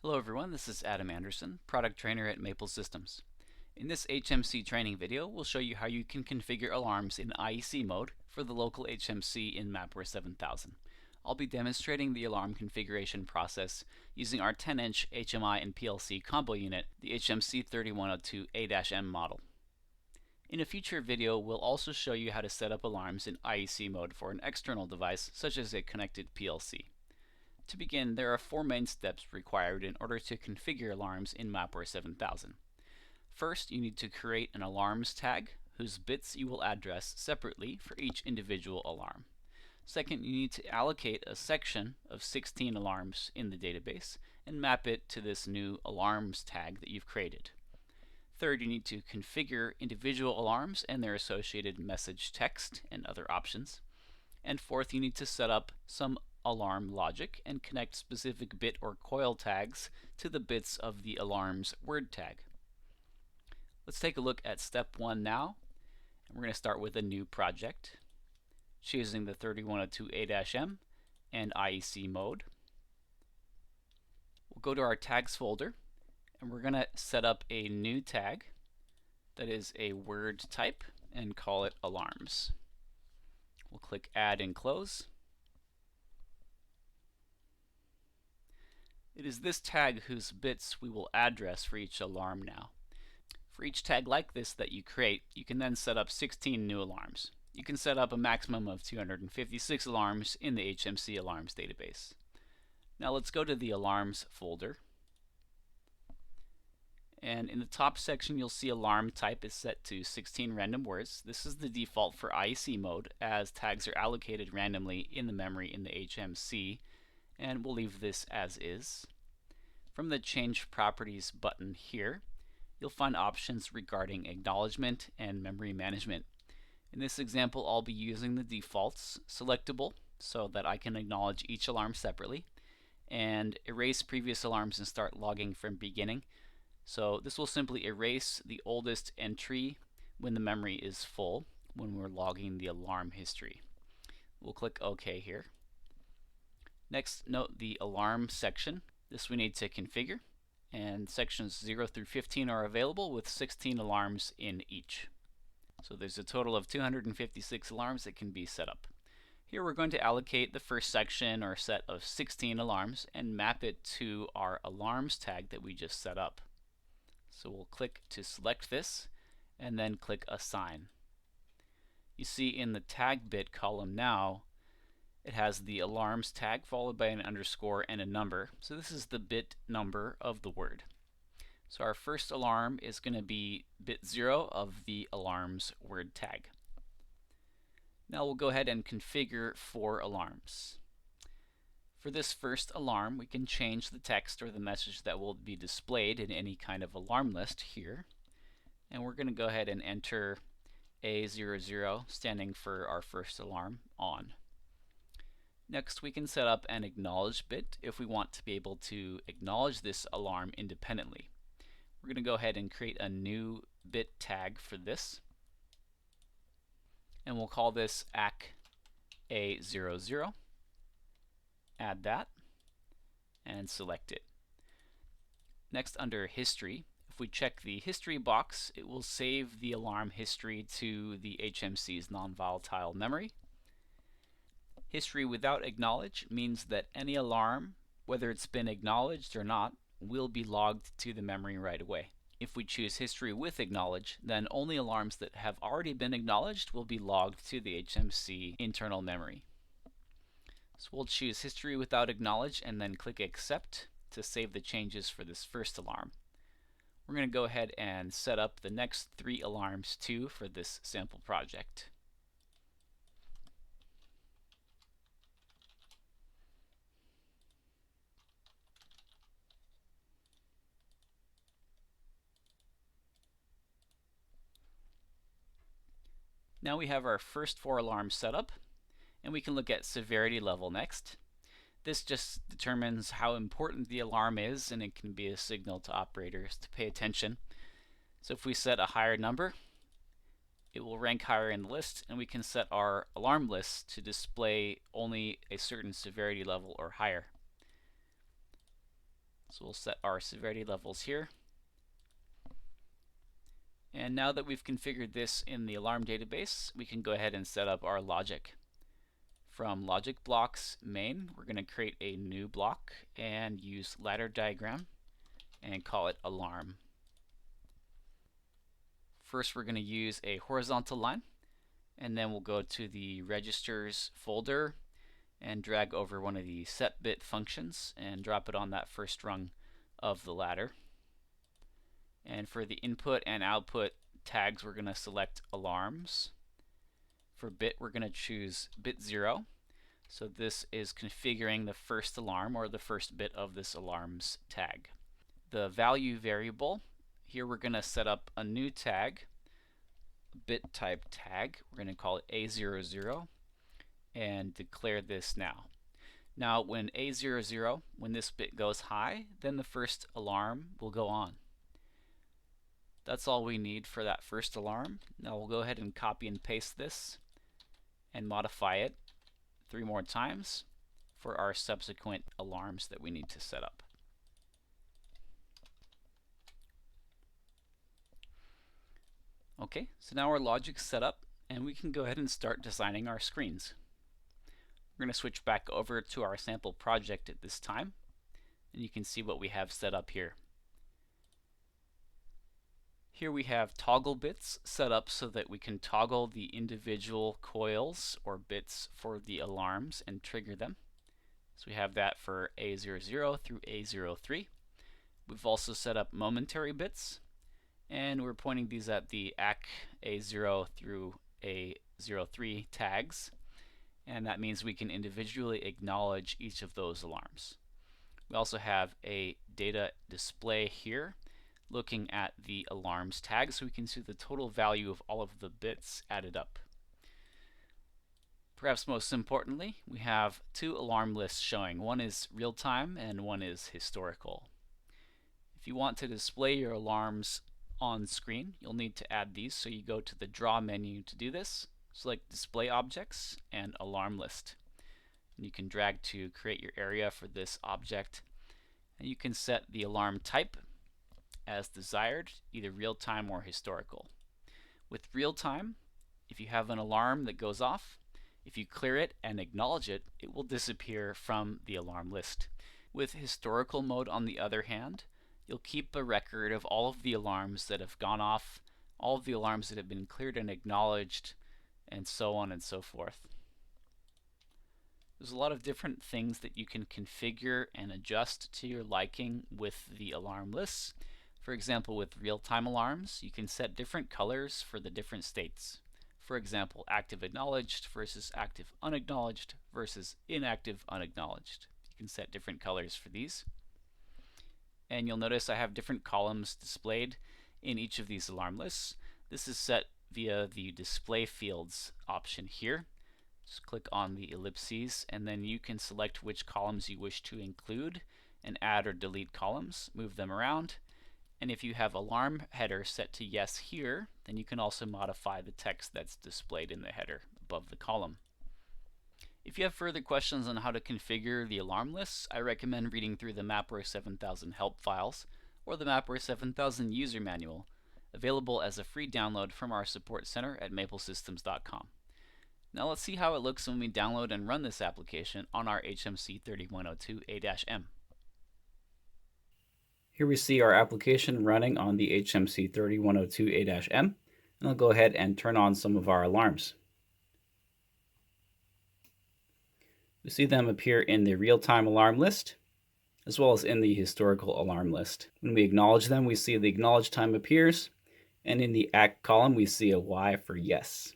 Hello everyone, this is Adam Anderson, Product Trainer at Maple Systems. In this HMC training video, we'll show you how you can configure alarms in IEC mode for the local HMC in MAPware-7000. I'll be demonstrating the alarm configuration process using our 10-inch HMI and PLC combo unit, the HMC 3102A-M model. In a future video, we'll also show you how to set up alarms in IEC mode for an external device, such as a connected PLC. To begin, there are 4 main steps required in order to configure alarms in MAPware-7000. First, you need to create an alarms tag whose bits you will address separately for each individual alarm. Second, you need to allocate a section of 16 alarms in the database and map it to this new alarms tag that you've created. Third, you need to configure individual alarms and their associated message text and other options. And fourth, you need to set up some alarm logic and connect specific bit or coil tags to the bits of the alarm's word tag. Let's take a look at step 1 now. And we're going to start with a new project, choosing the 3102A-M and IEC mode. We'll go to our tags folder and we're going to set up a new tag that is a word type and call it alarms. We'll click add and close. It is this tag whose bits we will address for each alarm now. For each tag like this that you create, you can then set up 16 new alarms. You can set up a maximum of 256 alarms in the HMC alarms database. Now let's go to the alarms folder. And in the top section you'll see alarm type is set to 16 random words. This is the default for IEC mode, as tags are allocated randomly in the memory in the HMC, and we'll leave this as is. From the Change Properties button here, you'll find options regarding acknowledgement and memory management. In this example, I'll be using the defaults selectable so that I can acknowledge each alarm separately, and erase previous alarms and start logging from beginning. So this will simply erase the oldest entry when the memory is full when we're logging the alarm history. We'll click OK here. Next, note the alarm section. This we need to configure, and sections 0 through 15 are available with 16 alarms in each. So there's a total of 256 alarms that can be set up. Here we're going to allocate the first section or set of 16 alarms and map it to our alarms tag that we just set up. So we'll click to select this and then click assign. You see in the tag bit column now, it has the alarms tag followed by an underscore and a number. So this is the bit number of the word. So our first alarm is going to be bit 0 of the alarms word tag. Now we'll go ahead and configure 4 alarms. For this first alarm, we can change the text or the message that will be displayed in any kind of alarm list here. And we're going to go ahead and enter A00, standing for our first alarm, on. Next, we can set up an acknowledge bit if we want to be able to acknowledge this alarm independently. We're going to go ahead and create a new bit tag for this, and we'll call this AC A00. Add that and select it. Next, under history, if we check the history box, it will save the alarm history to the HMC's non-volatile memory. History without acknowledge means that any alarm, whether it's been acknowledged or not, will be logged to the memory right away. If we choose history with acknowledge, then only alarms that have already been acknowledged will be logged to the HMC internal memory. So we'll choose history without acknowledge and then click accept to save the changes for this first alarm. We're going to go ahead and set up the next 3 alarms too for this sample project. Now we have our first 4 alarms set up, and we can look at severity level next. This just determines how important the alarm is, and it can be a signal to operators to pay attention. So if we set a higher number, it will rank higher in the list, and we can set our alarm lists to display only a certain severity level or higher. So we'll set our severity levels here. And now that we've configured this in the alarm database, we can go ahead and set up our logic. From logic blocks main, we're going to create a new block and use ladder diagram and call it alarm. First, we're going to use a horizontal line, and then we'll go to the registers folder and drag over one of the set bit functions and drop it on that first rung of the ladder. And for the input and output tags, we're going to select alarms. For bit, we're going to choose bit 0. So this is configuring the first alarm or the first bit of this alarms tag. The value variable, here we're going to set up a new tag, bit type tag. We're going to call it A00 and declare this now. Now when A00, when this bit goes high, then the first alarm will go on. That's all we need for that first alarm. Now we'll go ahead and copy and paste this and modify it 3 more times for our subsequent alarms that we need to set up. Okay, so now our logic's set up and we can go ahead and start designing our screens. We're going to switch back over to our sample project at this time, and you can see what we have set up here. Here we have toggle bits set up so that we can toggle the individual coils or bits for the alarms and trigger them. So we have that for A00 through A03. We've also set up momentary bits, and we're pointing these at the ACK A0 through A03 tags, and that means we can individually acknowledge each of those alarms. We also have a data display here looking at the alarms tag so we can see the total value of all of the bits added up. Perhaps most importantly, we have 2 alarm lists showing. One is real-time and one is historical. If you want to display your alarms on screen, you'll need to add these, so you go to the Draw menu to do this, select Display Objects and Alarm List. And you can drag to create your area for this object, and you can set the alarm type as desired, either real-time or historical. With real-time, if you have an alarm that goes off, if you clear it and acknowledge it, it will disappear from the alarm list. With historical mode, on the other hand, you'll keep a record of all of the alarms that have gone off, all of the alarms that have been cleared and acknowledged, and so on and so forth. There's a lot of different things that you can configure and adjust to your liking with the alarm lists. For example, with real-time alarms, you can set different colors for the different states. For example, active acknowledged versus active unacknowledged versus inactive unacknowledged. You can set different colors for these. And you'll notice I have different columns displayed in each of these alarm lists. This is set via the display fields option here. Just click on the ellipses and then you can select which columns you wish to include and add or delete columns, move them around. And if you have alarm header set to yes here, then you can also modify the text that's displayed in the header above the column. If you have further questions on how to configure the alarm lists, I recommend reading through the MAPware-7000 help files or the MAPware-7000 user manual, available as a free download from our support center at maplesystems.com. Now let's see how it looks when we download and run this application on our HMC 3102A-M. Here we see our application running on the HMC 3102A-M, and I'll go ahead and turn on some of our alarms. We see them appear in the real-time alarm list, as well as in the historical alarm list. When we acknowledge them, we see the acknowledge time appears, and in the ACK column, we see a Y for yes.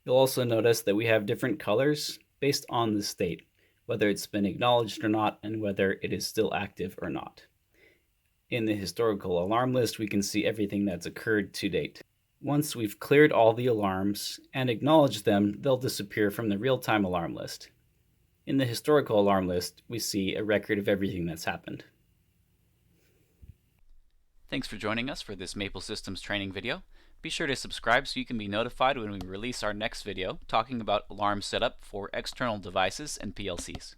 You'll also notice that we have different colors based on the state, whether it's been acknowledged or not, and whether it is still active or not. In the historical alarm list, we can see everything that's occurred to date. Once we've cleared all the alarms and acknowledged them, they'll disappear from the real-time alarm list. In the historical alarm list, we see a record of everything that's happened. Thanks for joining us for this Maple Systems training video. Be sure to subscribe so you can be notified when we release our next video talking about alarm setup for external devices and PLCs.